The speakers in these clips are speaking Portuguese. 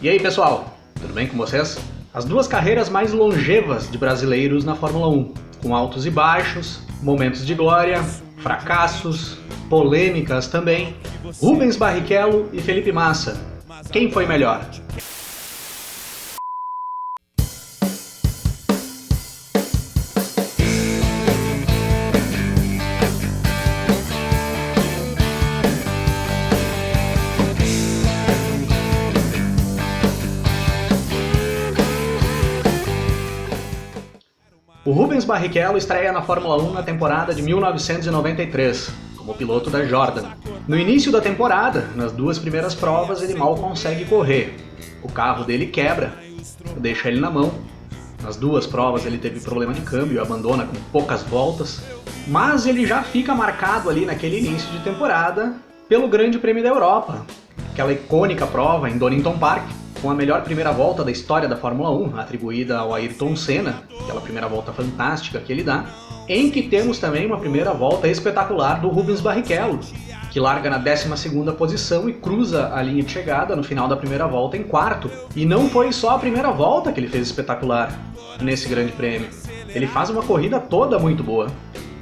E aí pessoal, tudo bem com vocês? As duas carreiras mais longevas de brasileiros na Fórmula 1, com altos e baixos, momentos de glória, fracassos, polêmicas também. Rubens Barrichello e Felipe Massa. Quem foi melhor? O Rubens Barrichello estreia na Fórmula 1 na temporada de 1993, como piloto da Jordan. No início da temporada, nas duas primeiras provas, ele mal consegue correr. O carro dele quebra, deixa ele na mão. Nas duas provas ele teve problema de câmbio e abandona com poucas voltas. Mas ele já fica marcado ali naquele início de temporada pelo Grande Prêmio da Europa, aquela icônica prova em Donington Park, com a melhor primeira volta da história da Fórmula 1, atribuída ao Ayrton Senna, aquela primeira volta fantástica que ele dá, em que temos também uma primeira volta espetacular do Rubens Barrichello, que larga na 12ª posição e cruza a linha de chegada no final da primeira volta em quarto. E não foi só a primeira volta que ele fez espetacular nesse grande prêmio. Ele faz uma corrida toda muito boa.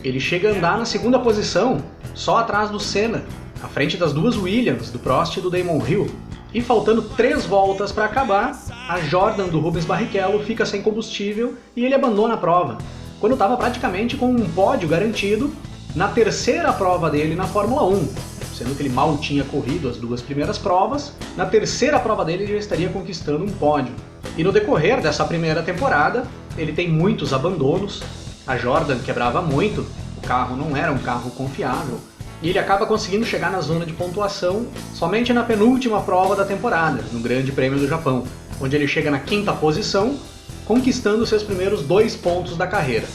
Ele chega a andar na 2ª posição, só atrás do Senna, à frente das duas Williams, do Prost e do Damon Hill. E faltando 3 voltas para acabar, a Jordan do Rubens Barrichello fica sem combustível e ele abandona a prova, quando estava praticamente com um pódio garantido na terceira prova dele na Fórmula 1, sendo que ele mal tinha corrido as duas primeiras provas. Na terceira prova dele ele já estaria conquistando um pódio. E no decorrer dessa primeira temporada, ele tem muitos abandonos, a Jordan quebrava muito, o carro não era um carro confiável, e ele acaba conseguindo chegar na zona de pontuação somente na penúltima prova da temporada, no Grande Prêmio do Japão, onde ele chega na 5ª posição, conquistando seus primeiros 2 pontos da carreira.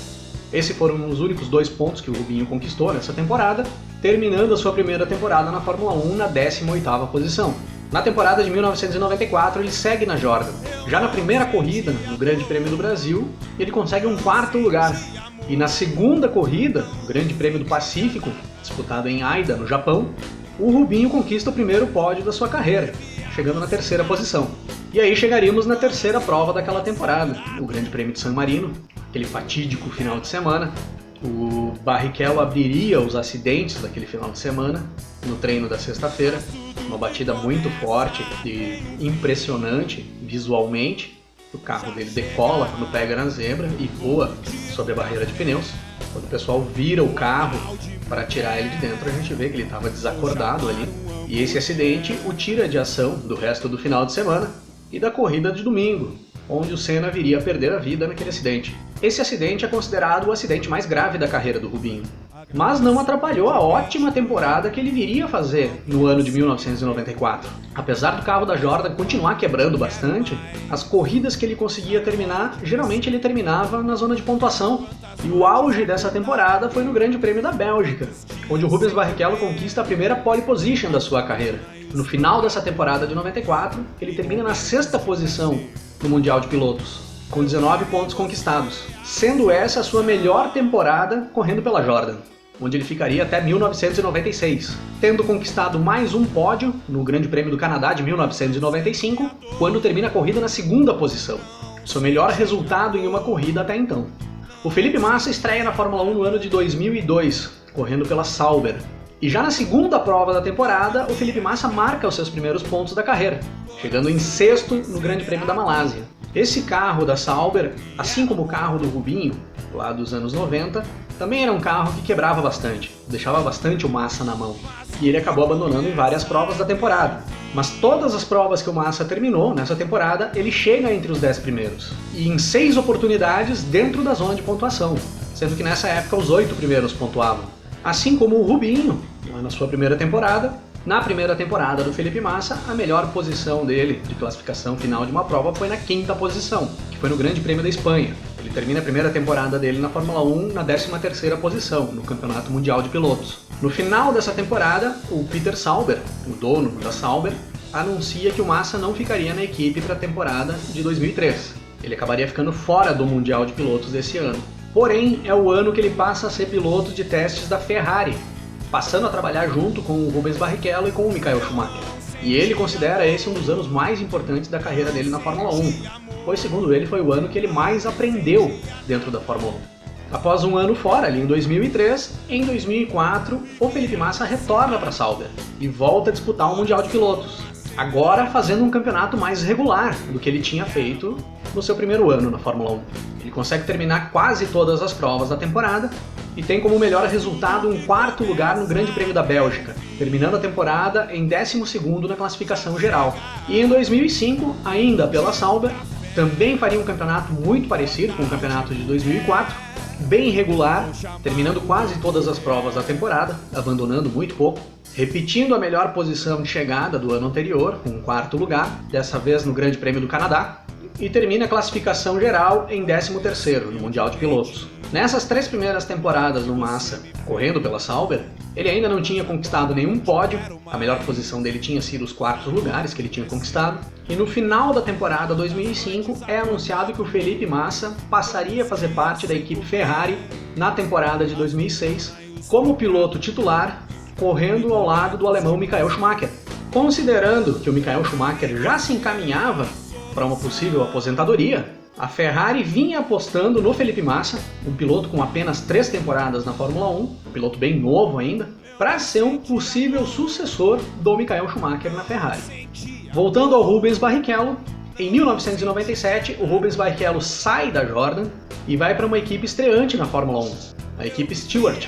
Esses foram os únicos 2 pontos que o Rubinho conquistou nessa temporada, terminando a sua primeira temporada na Fórmula 1 na 18ª posição. Na temporada de 1994 ele segue na Jordan. Já na primeira corrida, no Grande Prêmio do Brasil, ele consegue um 4º lugar. E na segunda corrida, o Grande Prêmio do Pacífico, disputado em Aida, no Japão, o Rubinho conquista o primeiro pódio da sua carreira, chegando na 3ª posição. E aí chegaríamos na terceira prova daquela temporada, o Grande Prêmio de San Marino, aquele fatídico final de semana. O Barrichello abriria os acidentes daquele final de semana no treino da sexta-feira, uma batida muito forte e impressionante visualmente. O carro dele decola quando pega na zebra e voa sobre a barreira de pneus. Quando o pessoal vira o carro para tirar ele de dentro, a gente vê que ele estava desacordado ali. E esse acidente o tira de ação do resto do final de semana e da corrida de domingo, onde o Senna viria a perder a vida naquele acidente. Esse acidente é considerado o acidente mais grave da carreira do Rubinho, mas não atrapalhou a ótima temporada que ele viria a fazer no ano de 1994. Apesar do carro da Jordan continuar quebrando bastante, as corridas que ele conseguia terminar, geralmente ele terminava na zona de pontuação. E o auge dessa temporada foi no Grande Prêmio da Bélgica, onde o Rubens Barrichello conquista a primeira pole position da sua carreira. No final dessa temporada de 94, ele termina na 6ª posição no Mundial de Pilotos, com 19 pontos conquistados, sendo essa a sua melhor temporada correndo pela Jordan, onde ele ficaria até 1996, tendo conquistado mais um pódio no Grande Prêmio do Canadá de 1995, quando termina a corrida na 2ª posição, seu melhor resultado em uma corrida até então. O Felipe Massa estreia na Fórmula 1 no ano de 2002, correndo pela Sauber. E já na segunda prova da temporada, o Felipe Massa marca os seus primeiros pontos da carreira, chegando em 6º no Grande Prêmio da Malásia. Esse carro da Sauber, assim como o carro do Rubinho, lá dos anos 90, também era um carro que quebrava bastante, deixava bastante o Massa na mão. E ele acabou abandonando em várias provas da temporada. Mas todas as provas que o Massa terminou nessa temporada, ele chega entre os 10 primeiros. E em 6 oportunidades dentro da zona de pontuação, sendo que nessa época os 8 primeiros pontuavam. Assim como o Rubinho, lá na sua primeira temporada. Na primeira temporada do Felipe Massa, a melhor posição dele de classificação final de uma prova foi na 5ª posição, que foi no Grande Prêmio da Espanha. Ele termina a primeira temporada dele na Fórmula 1 na 13ª posição, no Campeonato Mundial de Pilotos. No final dessa temporada, o Peter Sauber, o dono da Sauber, anuncia que o Massa não ficaria na equipe para a temporada de 2003. Ele acabaria ficando fora do Mundial de Pilotos desse ano. Porém, é o ano que ele passa a ser piloto de testes da Ferrari, passando a trabalhar junto com o Rubens Barrichello e com o Michael Schumacher. E ele considera esse um dos anos mais importantes da carreira dele na Fórmula 1, pois segundo ele foi o ano que ele mais aprendeu dentro da Fórmula 1. Após um ano fora, ali em 2003, em 2004, o Felipe Massa retorna para Sauber e volta a disputar o Mundial de Pilotos, agora fazendo um campeonato mais regular do que ele tinha feito no seu primeiro ano na Fórmula 1. Ele consegue terminar quase todas as provas da temporada e tem como melhor resultado um quarto lugar no Grande Prêmio da Bélgica, terminando a temporada em 12º na classificação geral. E em 2005, ainda pela Sauber, também faria um campeonato muito parecido com o campeonato de 2004, bem regular, terminando quase todas as provas da temporada, abandonando muito pouco, repetindo a melhor posição de chegada do ano anterior, com um quarto lugar, dessa vez no Grande Prêmio do Canadá, e termina a classificação geral em 13º no Mundial de Pilotos. Nessas 3 primeiras temporadas do Massa, correndo pela Sauber, ele ainda não tinha conquistado nenhum pódio, a melhor posição dele tinha sido os 4º lugares que ele tinha conquistado, e no final da temporada 2005 é anunciado que o Felipe Massa passaria a fazer parte da equipe Ferrari na temporada de 2006, como piloto titular, correndo ao lado do alemão Michael Schumacher. Considerando que o Michael Schumacher já se encaminhava para uma possível aposentadoria, a Ferrari vinha apostando no Felipe Massa, um piloto com apenas 3 temporadas na Fórmula 1, um piloto bem novo ainda, para ser um possível sucessor do Michael Schumacher na Ferrari. Voltando ao Rubens Barrichello, em 1997 o Rubens Barrichello sai da Jordan e vai para uma equipe estreante na Fórmula 1, a equipe Stewart.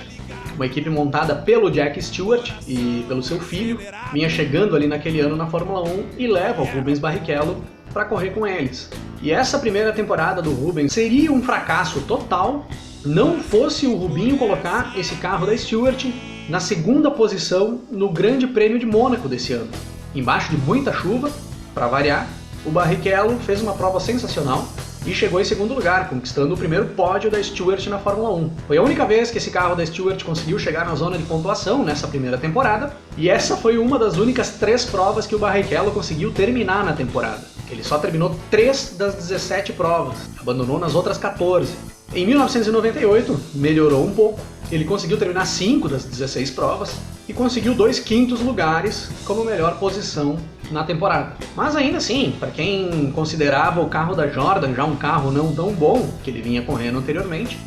Uma equipe montada pelo Jack Stewart e pelo seu filho, vinha chegando ali naquele ano na Fórmula 1 e leva o Rubens Barrichello para correr com eles. E essa primeira temporada do Rubens seria um fracasso total, não fosse o Rubinho colocar esse carro da Stewart na 2ª posição no Grande Prêmio de Mônaco desse ano. Embaixo de muita chuva, para variar, o Barrichello fez uma prova sensacional e chegou em 2º lugar, conquistando o primeiro pódio da Stewart na Fórmula 1. Foi a única vez que esse carro da Stewart conseguiu chegar na zona de pontuação nessa primeira temporada, e essa foi uma das únicas 3 provas que o Barrichello conseguiu terminar na temporada. Ele só terminou 3 das 17 provas, abandonou nas outras 14. Em 1998, melhorou um pouco, ele conseguiu terminar 5 das 16 provas e conseguiu 2 quintos lugares como melhor posição na temporada. Mas ainda assim, para quem considerava o carro da Jordan já um carro não tão bom que ele vinha correndo anteriormente,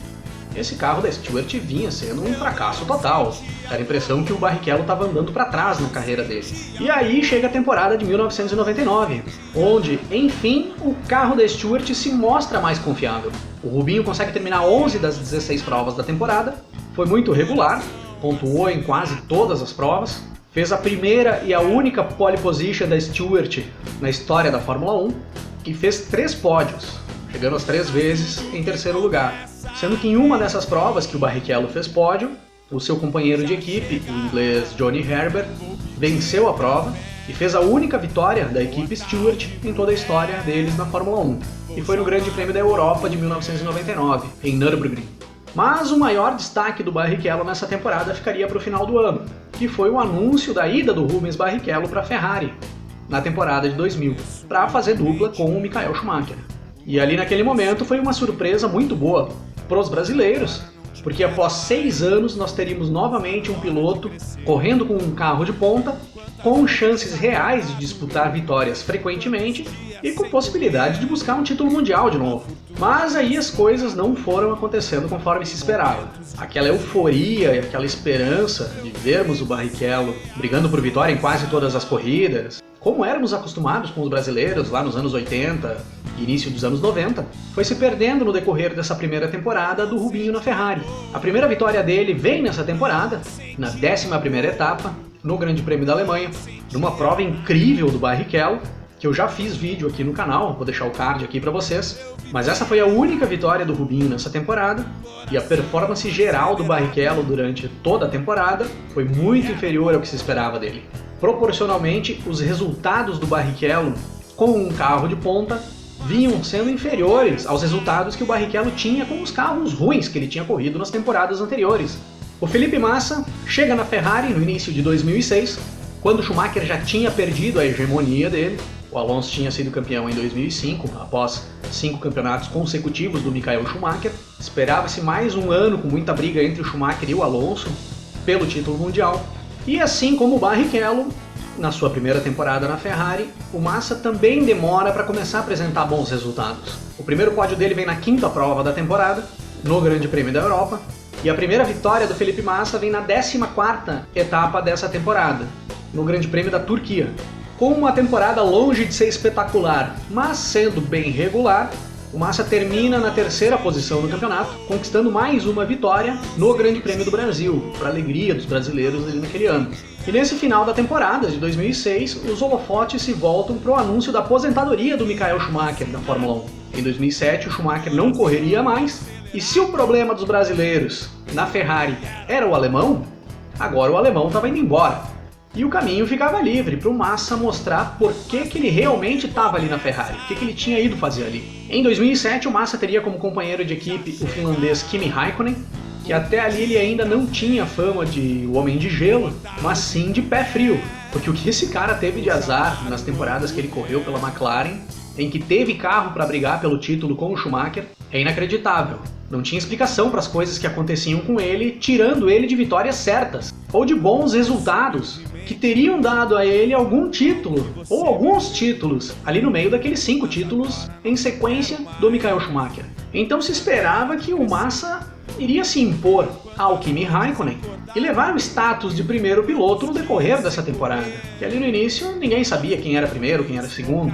esse carro da Stewart vinha sendo um fracasso total. Era a impressão que o Barrichello estava andando para trás na carreira dele. E aí chega a temporada de 1999, onde, enfim, o carro da Stewart se mostra mais confiável. O Rubinho consegue terminar 11 das 16 provas da temporada, foi muito regular, pontuou em quase todas as provas, fez a primeira e a única pole position da Stewart na história da Fórmula 1 e fez 3 pódios, chegando as 3 vezes em 3º lugar. Sendo que em uma dessas provas que o Barrichello fez pódio, o seu companheiro de equipe, o inglês Johnny Herbert, venceu a prova e fez a única vitória da equipe Stewart em toda a história deles na Fórmula 1. E foi no Grande Prêmio da Europa de 1999, em Nürburgring. Mas o maior destaque do Barrichello nessa temporada ficaria para o final do ano, que foi o anúncio da ida do Rubens Barrichello para a Ferrari, na temporada de 2000, para fazer dupla com o Michael Schumacher. E ali naquele momento foi uma surpresa muito boa para os brasileiros, porque após 6 anos nós teríamos novamente um piloto correndo com um carro de ponta, com chances reais de disputar vitórias frequentemente e com possibilidade de buscar um título mundial de novo. Mas aí as coisas não foram acontecendo conforme se esperava. Aquela euforia e aquela esperança de vermos o Barrichello brigando por vitória em quase todas as corridas, como éramos acostumados com os brasileiros lá nos anos 80 e início dos anos 90, foi se perdendo no decorrer dessa primeira temporada do Rubinho na Ferrari. A primeira vitória dele vem nessa temporada, na 11ª etapa, no Grande Prêmio da Alemanha, numa prova incrível do Barrichello, que eu já fiz vídeo aqui no canal, vou deixar o card aqui para vocês, mas essa foi a única vitória do Rubinho nessa temporada, e a performance geral do Barrichello durante toda a temporada foi muito inferior ao que se esperava dele. Proporcionalmente, os resultados do Barrichello com um carro de ponta vinham sendo inferiores aos resultados que o Barrichello tinha com os carros ruins que ele tinha corrido nas temporadas anteriores. O Felipe Massa chega na Ferrari no início de 2006, quando o Schumacher já tinha perdido a hegemonia dele. O Alonso tinha sido campeão em 2005, após 5 campeonatos consecutivos do Michael Schumacher. Esperava-se mais um ano com muita briga entre o Schumacher e o Alonso pelo título mundial. E assim como o Barrichello, na sua primeira temporada na Ferrari, o Massa também demora para começar a apresentar bons resultados. O primeiro pódio dele vem na 5ª prova da temporada, no Grande Prêmio da Europa, e a primeira vitória do Felipe Massa vem na 14ª etapa dessa temporada, no Grande Prêmio da Turquia. Com uma temporada longe de ser espetacular, mas sendo bem regular, o Massa termina na 3ª posição no campeonato, conquistando mais uma vitória no Grande Prêmio do Brasil, para a alegria dos brasileiros ali naquele ano. E nesse final da temporada de 2006, os holofotes se voltam para o anúncio da aposentadoria do Michael Schumacher da Fórmula 1. Em 2007, o Schumacher não correria mais, e se o problema dos brasileiros na Ferrari era o alemão, agora o alemão estava indo embora. E o caminho ficava livre para o Massa mostrar por que ele realmente estava ali na Ferrari, o que ele tinha ido fazer ali. Em 2007, o Massa teria como companheiro de equipe o finlandês Kimi Räikkönen, que até ali ele ainda não tinha fama de homem de gelo, mas sim de pé frio, porque o que esse cara teve de azar nas temporadas que ele correu pela McLaren, em que teve carro para brigar pelo título com o Schumacher, é inacreditável. Não tinha explicação para as coisas que aconteciam com ele, tirando ele de vitórias certas, ou de bons resultados, que teriam dado a ele algum título, ou alguns títulos, ali no meio daqueles 5 títulos em sequência do Michael Schumacher. Então se esperava que o Massa iria se impor ao Kimi Räikkönen e levar o status de primeiro piloto no decorrer dessa temporada, que ali no início ninguém sabia quem era primeiro, quem era segundo.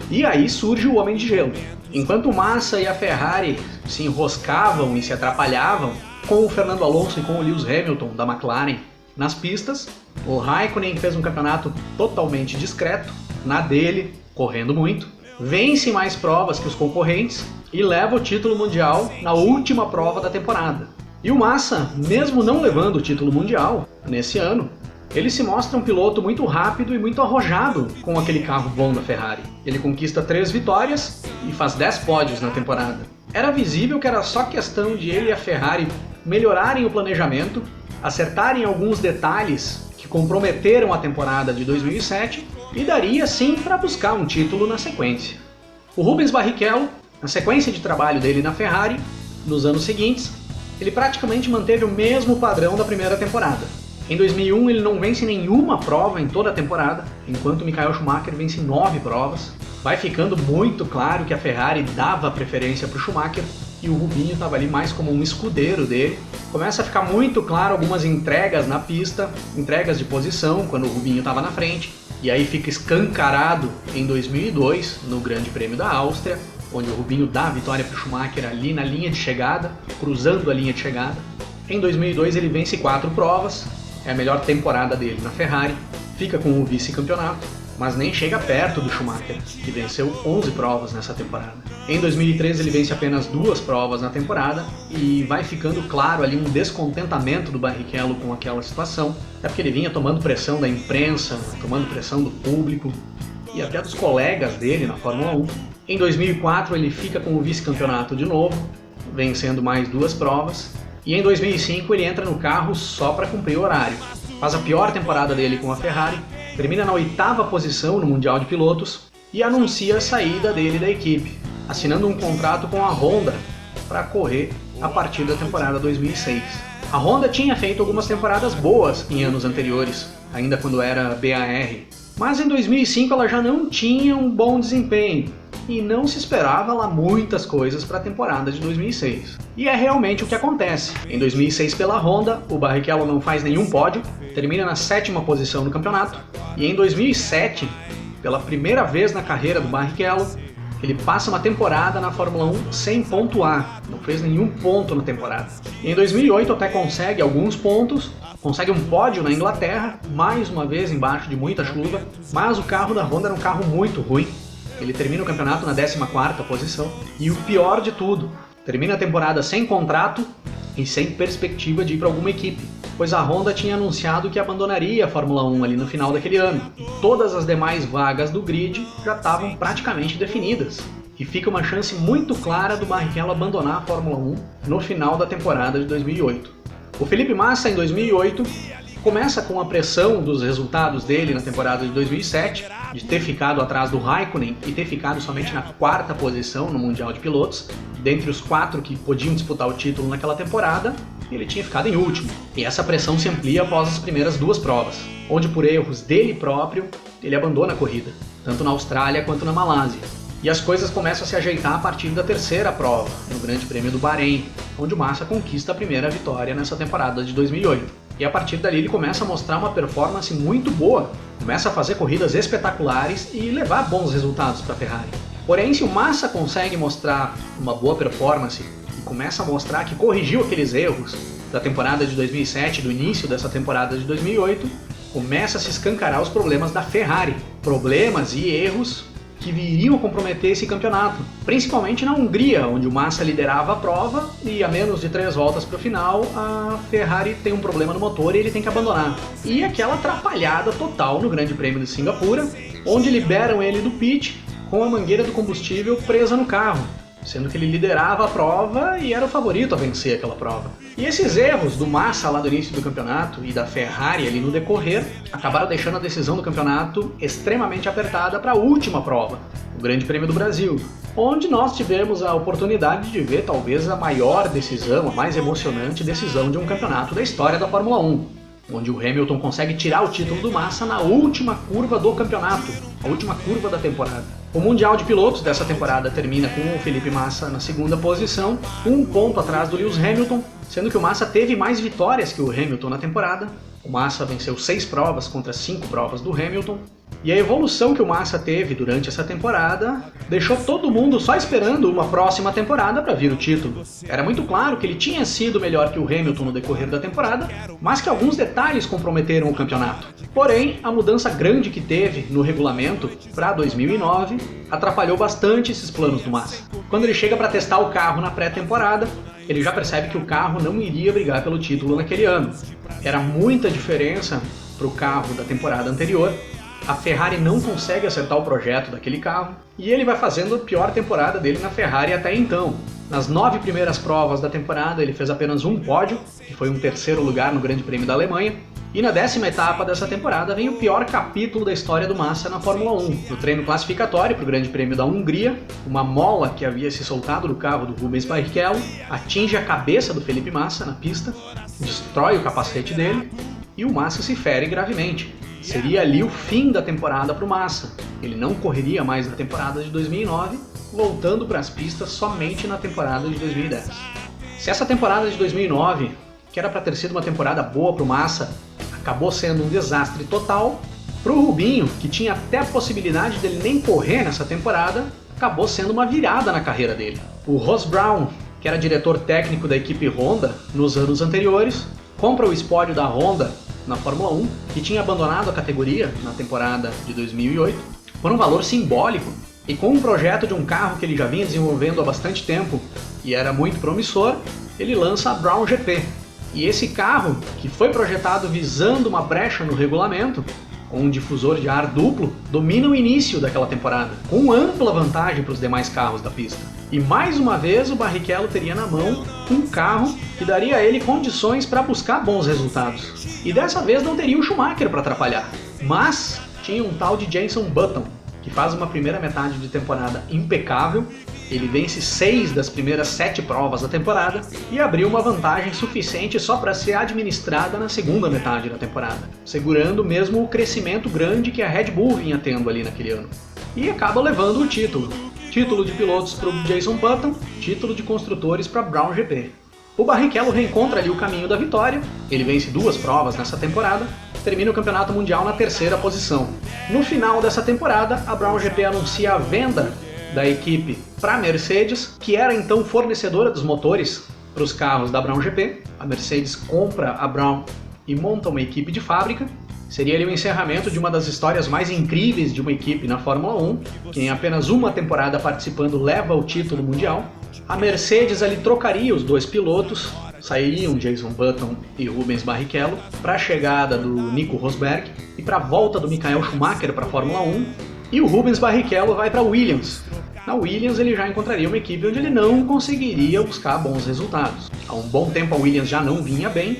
E aí surge o Homem de Gelo. Enquanto o Massa e a Ferrari se enroscavam e se atrapalhavam com o Fernando Alonso e com o Lewis Hamilton da McLaren nas pistas, o Räikkönen fez um campeonato totalmente discreto, na dele, correndo muito, vence mais provas que os concorrentes e leva o título mundial na última prova da temporada. E o Massa, mesmo não levando o título mundial nesse ano, ele se mostra um piloto muito rápido e muito arrojado com aquele carro bom da Ferrari. Ele conquista 3 vitórias e faz 10 pódios na temporada. Era visível que era só questão de ele e a Ferrari melhorarem o planejamento, acertarem alguns detalhes que comprometeram a temporada de 2007 e daria sim para buscar um título na sequência. O Rubens Barrichello, na sequência de trabalho dele na Ferrari, nos anos seguintes, ele praticamente manteve o mesmo padrão da primeira temporada. Em 2001 ele não vence nenhuma prova em toda a temporada, enquanto Michael Schumacher vence 9 provas. Vai ficando muito claro que a Ferrari dava preferência para o Schumacher e o Rubinho estava ali mais como um escudeiro dele. Começa a ficar muito claro algumas entregas na pista, entregas de posição quando o Rubinho estava na frente, e aí fica escancarado em 2002 no Grande Prêmio da Áustria, onde o Rubinho dá a vitória para o Schumacher ali na linha de chegada, cruzando a linha de chegada. Em 2002 ele vence 4 provas, é a melhor temporada dele na Ferrari, fica com o vice-campeonato, mas nem chega perto do Schumacher, que venceu 11 provas nessa temporada. Em 2013 ele vence apenas 2 provas na temporada e vai ficando claro ali um descontentamento do Barrichello com aquela situação, até porque ele vinha tomando pressão da imprensa, tomando pressão do público e até dos colegas dele na Fórmula 1. Em 2004 ele fica com o vice-campeonato de novo, vencendo mais 2 provas, e em 2005 ele entra no carro só para cumprir o horário. Faz a pior temporada dele com a Ferrari, termina na 8ª posição no Mundial de Pilotos e anuncia a saída dele da equipe, assinando um contrato com a Honda para correr a partir da temporada 2006. A Honda tinha feito algumas temporadas boas em anos anteriores, ainda quando era BAR, mas em 2005 ela já não tinha um bom desempenho e não se esperava lá muitas coisas para a temporada de 2006. E é realmente o que acontece. Em 2006 pela Honda, o Barrichello não faz nenhum pódio, termina na 7ª posição no campeonato, e em 2007, pela primeira vez na carreira do Barrichello, ele passa uma temporada na Fórmula 1 sem pontuar, não fez nenhum ponto na temporada. E em 2008 até consegue alguns pontos, consegue um pódio na Inglaterra, mais uma vez embaixo de muita chuva, mas o carro da Honda era um carro muito ruim. Ele termina o campeonato na 14ª posição, e o pior de tudo, termina a temporada sem contrato e sem perspectiva de ir para alguma equipe, pois a Honda tinha anunciado que abandonaria a Fórmula 1 ali no final daquele ano, e todas as demais vagas do grid já estavam praticamente definidas. E fica uma chance muito clara do Barrichello abandonar a Fórmula 1 no final da temporada de 2008. O Felipe Massa, em 2008, começa com a pressão dos resultados dele na temporada de 2007, de ter ficado atrás do Räikkönen e ter ficado somente na 4ª posição no Mundial de Pilotos. Dentre os 4 que podiam disputar o título naquela temporada, ele tinha ficado em último. E essa pressão se amplia após as primeiras 2 provas, onde por erros dele próprio, ele abandona a corrida, tanto na Austrália quanto na Malásia. E as coisas começam a se ajeitar a partir da terceira prova, no Grande Prêmio do Bahrein, onde o Massa conquista a primeira vitória nessa temporada de 2008. E a partir dali ele começa a mostrar uma performance muito boa, começa a fazer corridas espetaculares e levar bons resultados para a Ferrari. Porém, se o Massa consegue mostrar uma boa performance e começa a mostrar que corrigiu aqueles erros da temporada de 2007, do início dessa temporada de 2008, começa a se escancarar os problemas da Ferrari, problemas e erros que viriam comprometer esse campeonato, principalmente na Hungria, onde o Massa liderava a prova e a menos de 3 voltas para o final, a Ferrari tem um problema no motor e ele tem que abandonar. E aquela atrapalhada total no Grande Prêmio de Singapura, onde liberam ele do pit com a mangueira do combustível presa no carro, sendo que ele liderava a prova e era o favorito a vencer aquela prova. E esses erros do Massa lá do início do campeonato e da Ferrari ali no decorrer acabaram deixando a decisão do campeonato extremamente apertada para a última prova, o Grande Prêmio do Brasil, onde nós tivemos a oportunidade de ver talvez a maior decisão, a mais emocionante decisão de um campeonato da história da Fórmula 1, onde o Hamilton consegue tirar o título do Massa na última curva do campeonato, a última curva da temporada. O Mundial de Pilotos dessa temporada termina com o Felipe Massa na segunda posição, 1 ponto atrás do Lewis Hamilton, sendo que o Massa teve mais vitórias que o Hamilton na temporada. O Massa venceu 6 provas contra 5 provas do Hamilton. E a evolução que o Massa teve durante essa temporada deixou todo mundo só esperando uma próxima temporada para vir o título. Era muito claro que ele tinha sido melhor que o Hamilton no decorrer da temporada, mas que alguns detalhes comprometeram o campeonato. Porém, a mudança grande que teve no regulamento para 2009 atrapalhou bastante esses planos do Massa. Quando ele chega para testar o carro na pré-temporada, ele já percebe que o carro não iria brigar pelo título naquele ano. Era muita diferença para o carro da temporada anterior. A Ferrari não consegue acertar o projeto daquele carro e ele vai fazendo a pior temporada dele na Ferrari até então. Nas 9 primeiras provas da temporada ele fez apenas um pódio, que foi um 3º lugar no Grande Prêmio da Alemanha, e na 10ª etapa dessa temporada vem o pior capítulo da história do Massa na Fórmula 1. No treino classificatório para o Grande Prêmio da Hungria, uma mola que havia se soltado do carro do Rubens Barrichello atinge a cabeça do Felipe Massa na pista, destrói o capacete dele e o Massa se fere gravemente. Seria ali o fim da temporada para o Massa. Ele não correria mais na temporada de 2009, voltando para as pistas somente na temporada de 2010. Se essa temporada de 2009, que era para ter sido uma temporada boa para o Massa, acabou sendo um desastre total, para o Rubinho, que tinha até a possibilidade dele nem correr nessa temporada, acabou sendo uma virada na carreira dele. O Ross Brown, que era diretor técnico da equipe Honda nos anos anteriores, compra o espólio da Honda na Fórmula 1, que tinha abandonado a categoria na temporada de 2008, por um valor simbólico e com um projeto de um carro que ele já vinha desenvolvendo há bastante tempo e era muito promissor, ele lança a Brown GP. E esse carro, que foi projetado visando uma brecha no regulamento, com um difusor de ar duplo, domina o início daquela temporada, com ampla vantagem para os demais carros da pista. E mais uma vez o Barrichello teria na mão um carro que daria a ele condições para buscar bons resultados. E dessa vez não teria o Schumacher para atrapalhar, mas tinha um tal de Jenson Button, que faz uma primeira metade de temporada impecável. Ele vence 6 das primeiras 7 provas da temporada e abriu uma vantagem suficiente só para ser administrada na segunda metade da temporada, segurando mesmo o crescimento grande que a Red Bull vinha tendo ali naquele ano. E acaba levando o título. Título de pilotos para o Jenson Button, título de construtores para Brown GP. O Barrichello reencontra ali o caminho da vitória, ele vence 2 provas nessa temporada, termina o campeonato mundial na 3ª posição. No final dessa temporada, a Brown GP anuncia a venda da equipe para a Mercedes, que era então fornecedora dos motores para os carros da Brown GP. A Mercedes compra a Brown e monta uma equipe de fábrica. Seria ali o encerramento de uma das histórias mais incríveis de uma equipe na Fórmula 1, que em apenas uma temporada participando leva o título mundial. A Mercedes ali trocaria os 2 pilotos, sairiam Jenson Button e Rubens Barrichello, para a chegada do Nico Rosberg e para a volta do Michael Schumacher para a Fórmula 1, e o Rubens Barrichello vai para a Williams. Na Williams ele já encontraria uma equipe onde ele não conseguiria buscar bons resultados. Há um bom tempo a Williams já não vinha bem,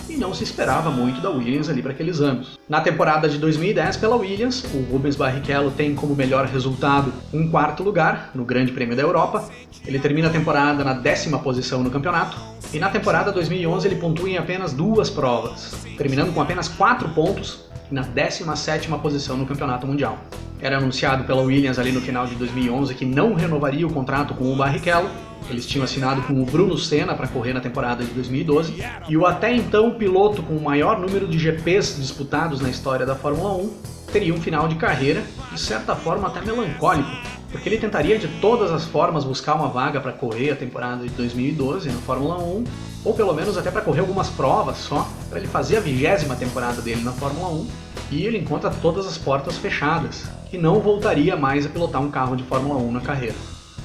e não se esperava muito da Williams ali para aqueles anos. Na temporada de 2010 pela Williams, o Rubens Barrichello tem como melhor resultado um 4º lugar no Grande Prêmio da Europa. Ele termina a temporada na 10ª posição no campeonato, e na temporada 2011 ele pontua em apenas 2 provas, terminando com apenas 4 pontos e na 17ª posição no campeonato mundial. Era anunciado pela Williams ali no final de 2011 que não renovaria o contrato com o Barrichello. Eles tinham assinado com o Bruno Senna para correr na temporada de 2012, e o até então piloto com o maior número de GPs disputados na história da Fórmula 1 teria um final de carreira, de certa forma até melancólico, porque ele tentaria de todas as formas buscar uma vaga para correr a temporada de 2012 na Fórmula 1, ou pelo menos até para correr algumas provas só, para ele fazer a 20ª temporada dele na Fórmula 1, e ele encontra todas as portas fechadas, e não voltaria mais a pilotar um carro de Fórmula 1 na carreira.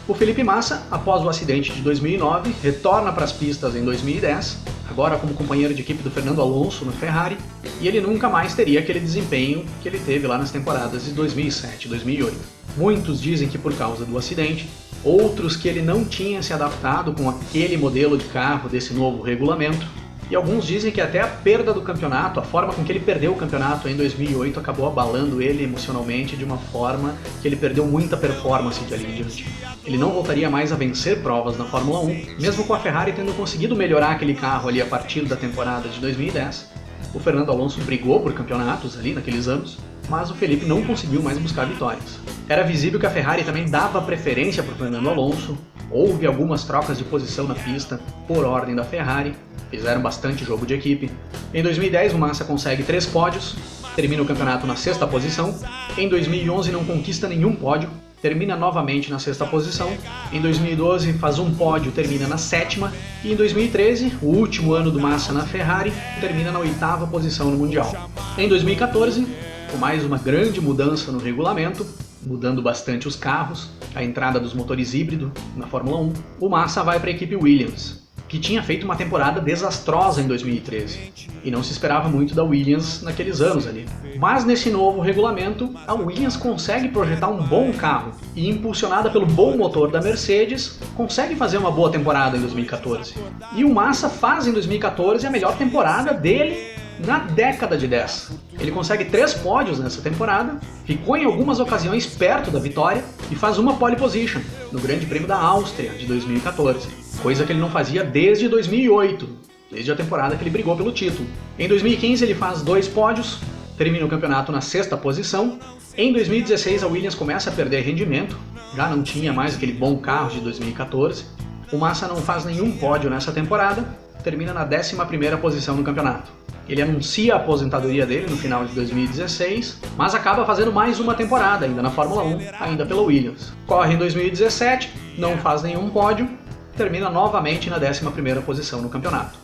O Felipe Massa, após o acidente de 2009, retorna para as pistas em 2010, agora como companheiro de equipe do Fernando Alonso na Ferrari, e ele nunca mais teria aquele desempenho que ele teve lá nas temporadas de 2007 e 2008. Muitos dizem que por causa do acidente, outros que ele não tinha se adaptado com aquele modelo de carro desse novo regulamento, e alguns dizem que até a perda do campeonato, a forma com que ele perdeu o campeonato em 2008 acabou abalando ele emocionalmente de uma forma que ele perdeu muita performance de ali em diante. Ele não voltaria mais a vencer provas na Fórmula 1, mesmo com a Ferrari tendo conseguido melhorar aquele carro ali a partir da temporada de 2010. O Fernando Alonso brigou por campeonatos ali naqueles anos, mas o Felipe não conseguiu mais buscar vitórias. Era visível que a Ferrari também dava preferência para o Fernando Alonso, houve algumas trocas de posição na pista por ordem da Ferrari, fizeram bastante jogo de equipe. Em 2010 o Massa consegue 3 pódios, termina o campeonato na 6ª posição. Em 2011 não conquista nenhum pódio, termina novamente na 6ª posição. Em 2012 faz um pódio, termina na 7ª. E em 2013, o último ano do Massa na Ferrari, termina na 8ª posição no Mundial. Em 2014, com mais uma grande mudança no regulamento, mudando bastante os carros, a entrada dos motores híbridos na Fórmula 1, o Massa vai para a equipe Williams, que tinha feito uma temporada desastrosa em 2013, e não se esperava muito da Williams naqueles anos ali. Mas nesse novo regulamento, a Williams consegue projetar um bom carro, e impulsionada pelo bom motor da Mercedes, consegue fazer uma boa temporada em 2014. E o Massa faz em 2014 a melhor temporada dele na década de 10. Ele consegue 3 pódios nessa temporada, ficou em algumas ocasiões perto da vitória e faz uma pole position no Grande Prêmio da Áustria de 2014, coisa que ele não fazia desde 2008, desde a temporada que ele brigou pelo título. Em 2015 ele faz 2 pódios, termina o campeonato na 6ª posição. Em 2016 a Williams começa a perder rendimento, já não tinha mais aquele bom carro de 2014. O Massa não faz nenhum pódio nessa temporada, termina na 11ª posição no campeonato. Ele anuncia a aposentadoria dele no final de 2016, mas acaba fazendo mais uma temporada ainda na Fórmula 1, ainda pela Williams. Corre em 2017, não faz nenhum pódio, termina novamente na 11ª posição no campeonato.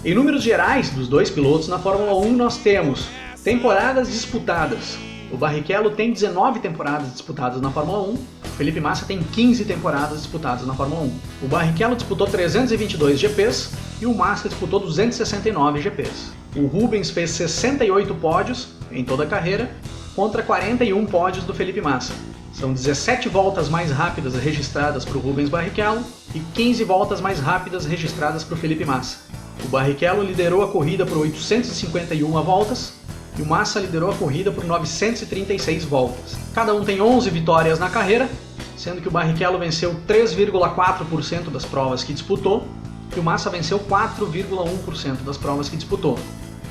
Em números gerais dos dois pilotos na Fórmula 1 nós temos temporadas disputadas. O Barrichello tem 19 temporadas disputadas na Fórmula 1, o Felipe Massa tem 15 temporadas disputadas na Fórmula 1. O Barrichello disputou 322 GPs e o Massa disputou 269 GPs. O Rubens fez 68 pódios em toda a carreira, contra 41 pódios do Felipe Massa. São 17 voltas mais rápidas registradas para o Rubens Barrichello e 15 voltas mais rápidas registradas para o Felipe Massa. O Barrichello liderou a corrida por 851 voltas e o Massa liderou a corrida por 936 voltas. Cada um tem 11 vitórias na carreira, sendo que o Barrichello venceu 3,4% das provas que disputou e o Massa venceu 4,1% das provas que disputou.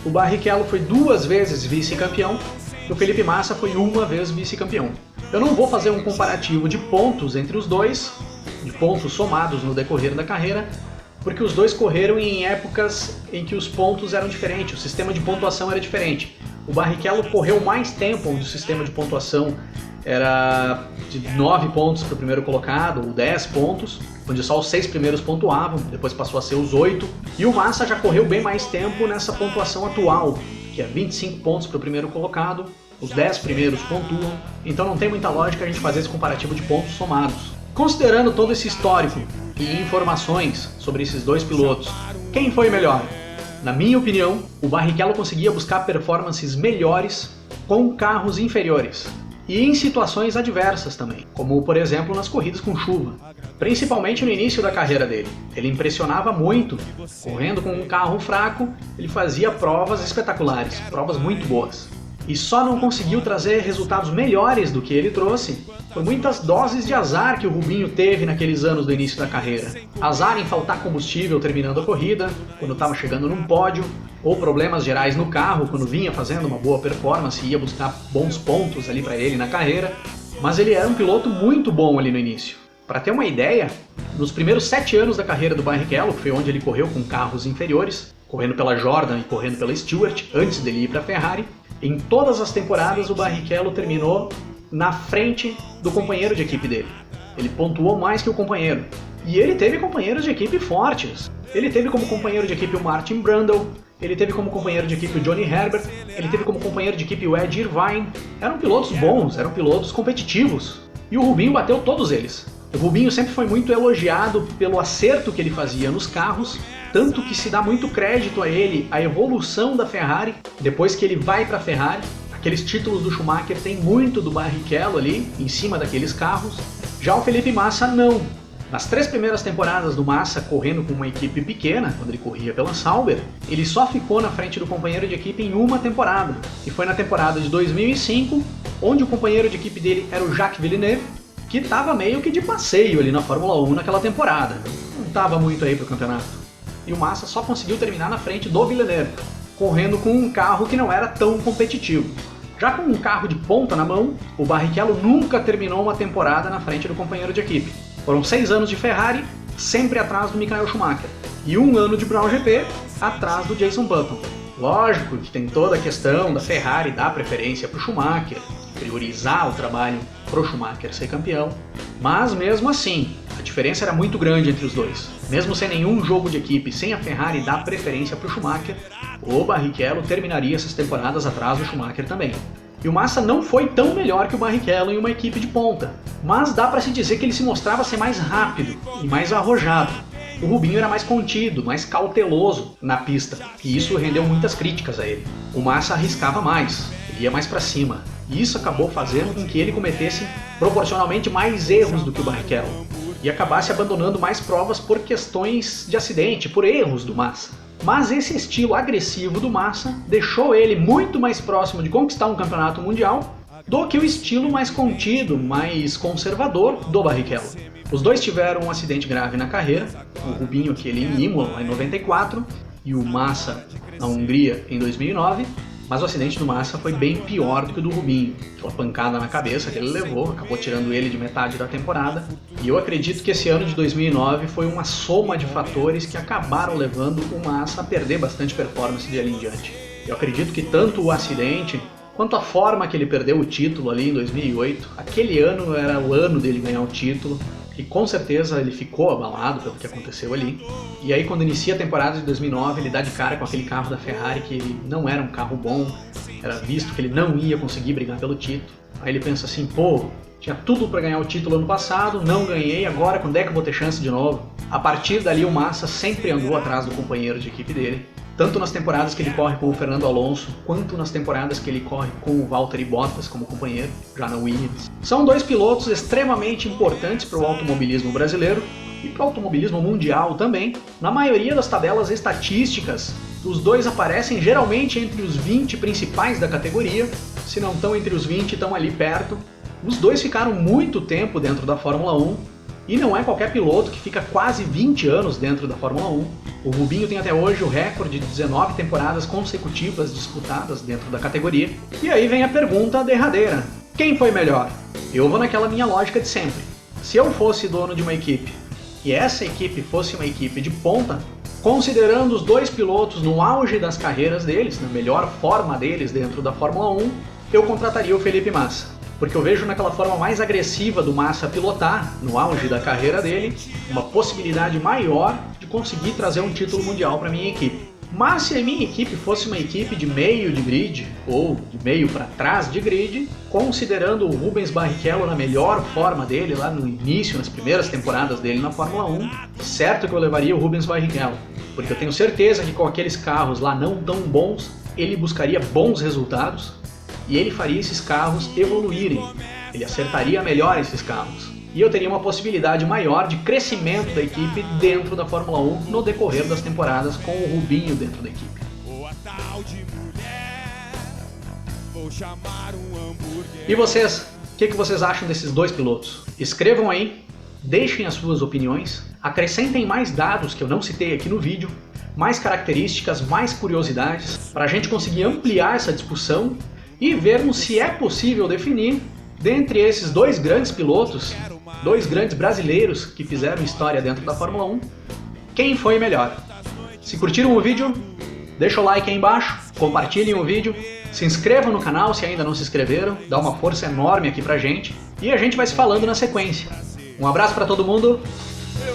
O Barrichello foi 2 vezes vice-campeão e o Felipe Massa foi 1 vez vice-campeão. Eu não vou fazer um comparativo de pontos entre os dois, de pontos somados no decorrer da carreira, porque os dois correram em épocas em que os pontos eram diferentes, o sistema de pontuação era diferente. O Barrichello correu mais tempo, onde o sistema de pontuação era de 9 pontos para o primeiro colocado, ou 10 pontos, onde só os 6 primeiros pontuavam, depois passou a ser os 8. E o Massa já correu bem mais tempo nessa pontuação atual, que é 25 pontos para o primeiro colocado, os 10 primeiros pontuam, então não tem muita lógica a gente fazer esse comparativo de pontos somados. Considerando todo esse histórico e informações sobre esses dois pilotos, quem foi melhor? Na minha opinião, o Barrichello conseguia buscar performances melhores com carros inferiores. E em situações adversas também, como por exemplo nas corridas com chuva. Principalmente no início da carreira dele. Ele impressionava muito, correndo com um carro fraco, ele fazia provas espetaculares, provas muito boas. e só não conseguiu trazer resultados melhores do que ele trouxe por muitas doses de azar que o Rubinho teve naqueles anos do início da carreira. Azar em faltar combustível terminando a corrida, quando estava chegando num pódio, ou problemas gerais no carro quando vinha fazendo uma boa performance e ia buscar bons pontos ali para ele na carreira, mas ele era um piloto muito bom ali no início. Para ter uma ideia, nos primeiros 7 anos da carreira do Barrichello, que foi onde ele correu com carros inferiores, correndo pela Jordan e correndo pela Stewart, antes dele ir para a Ferrari, em todas as temporadas o Barrichello terminou na frente do companheiro de equipe dele. Ele pontuou mais que o companheiro. E ele teve companheiros de equipe fortes. Ele teve como companheiro de equipe o Martin Brundle, ele teve como companheiro de equipe o Johnny Herbert, ele teve como companheiro de equipe o Ed Irvine. Eram pilotos bons, eram pilotos competitivos. E o Rubinho bateu todos eles. O Rubinho sempre foi muito elogiado pelo acerto que ele fazia nos carros, tanto que se dá muito crédito a ele a evolução da Ferrari, depois que ele vai para a Ferrari. Aqueles títulos do Schumacher tem muito do Barrichello ali, em cima daqueles carros. Já o Felipe Massa não. Nas 3 primeiras temporadas do Massa, correndo com uma equipe pequena, quando ele corria pela Sauber, ele só ficou na frente do companheiro de equipe em uma temporada. E foi na temporada de 2005, onde o companheiro de equipe dele era o Jacques Villeneuve, que estava meio que de passeio ali na Fórmula 1 naquela temporada. Não estava muito aí pro campeonato. E o Massa só conseguiu terminar na frente do Villeneuve, correndo com um carro que não era tão competitivo. Já com um carro de ponta na mão, o Barrichello nunca terminou uma temporada na frente do companheiro de equipe. Foram 6 anos de Ferrari, sempre atrás do Michael Schumacher, e 1 ano de Brown GP, atrás do Jason Button. Lógico que tem toda a questão da Ferrari dar preferência para o Schumacher, priorizar o trabalho para o Schumacher ser campeão, mas mesmo assim, a diferença era muito grande entre os dois. Mesmo sem nenhum jogo de equipe, sem a Ferrari dar preferência para o Schumacher, o Barrichello terminaria essas temporadas atrás do Schumacher também. E o Massa não foi tão melhor que o Barrichello em uma equipe de ponta, mas dá para se dizer que ele se mostrava ser mais rápido e mais arrojado. O Rubinho era mais contido, mais cauteloso na pista, e isso rendeu muitas críticas a ele. O Massa arriscava mais, ele ia mais para cima, e isso acabou fazendo com que ele cometesse proporcionalmente mais erros do que o Barrichello, e acabasse abandonando mais provas por questões de acidente, por erros do Massa. Mas esse estilo agressivo do Massa deixou ele muito mais próximo de conquistar um campeonato mundial do que o estilo mais contido, mais conservador do Barrichello. Os dois tiveram um acidente grave na carreira, o Rubinho aquele em Imola em 94 e o Massa na Hungria em 2009, mas o acidente do Massa foi bem pior do que o do Rubinho. Aquela pancada na cabeça que ele levou, acabou tirando ele de metade da temporada. E eu acredito que esse ano de 2009 foi uma soma de fatores que acabaram levando o Massa a perder bastante performance de ali em diante. Eu acredito que tanto o acidente quanto a forma que ele perdeu o título ali em 2008, aquele ano era o ano dele ganhar o título, e com certeza ele ficou abalado pelo que aconteceu ali. E aí quando inicia a temporada de 2009, ele dá de cara com aquele carro da Ferrari que ele não era um carro bom, era visto que ele não ia conseguir brigar pelo título. Aí ele pensa assim, pô, tinha tudo para ganhar o título ano passado, não ganhei, agora quando é que eu vou ter chance de novo? A partir dali o Massa sempre andou atrás do companheiro de equipe dele, tanto nas temporadas que ele corre com o Fernando Alonso, quanto nas temporadas que ele corre com o Valtteri Bottas como companheiro, já na Williams. São dois pilotos extremamente importantes para o automobilismo brasileiro e para o automobilismo mundial também. Na maioria das tabelas estatísticas, os dois aparecem geralmente entre os 20 principais da categoria, se não estão entre os 20, estão ali perto. Os dois ficaram muito tempo dentro da Fórmula 1, e não é qualquer piloto que fica quase 20 anos dentro da Fórmula 1. O Rubinho tem até hoje o recorde de 19 temporadas consecutivas disputadas dentro da categoria. E aí vem a pergunta derradeira. Quem foi melhor? Eu vou naquela minha lógica de sempre. Se eu fosse dono de uma equipe, e essa equipe fosse uma equipe de ponta, considerando os dois pilotos no auge das carreiras deles, na melhor forma deles dentro da Fórmula 1, eu contrataria o Felipe Massa. Porque eu vejo naquela forma mais agressiva do Massa pilotar, no auge da carreira dele, uma possibilidade maior de conseguir trazer um título mundial para minha equipe. Mas se a minha equipe fosse uma equipe de meio de grid, ou de meio para trás de grid, considerando o Rubens Barrichello na melhor forma dele, lá no início, nas primeiras temporadas dele na Fórmula 1, certo que eu levaria o Rubens Barrichello, porque eu tenho certeza que com aqueles carros lá não tão bons, ele buscaria bons resultados, e ele faria esses carros evoluírem, ele acertaria melhor esses carros. E eu teria uma possibilidade maior de crescimento da equipe dentro da Fórmula 1 no decorrer das temporadas com o Rubinho dentro da equipe. E vocês? O que vocês acham desses dois pilotos? Escrevam aí, deixem as suas opiniões, acrescentem mais dados que eu não citei aqui no vídeo, mais características, mais curiosidades, para a gente conseguir ampliar essa discussão e vermos se é possível definir, dentre esses dois grandes pilotos, dois grandes brasileiros que fizeram história dentro da Fórmula 1, quem foi melhor. Se curtiram o vídeo, deixa o like aí embaixo, compartilhem o vídeo, se inscrevam no canal se ainda não se inscreveram, dá uma força enorme aqui pra gente, e a gente vai se falando na sequência. Um abraço pra todo mundo,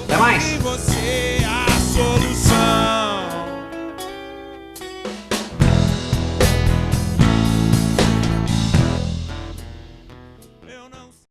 até mais!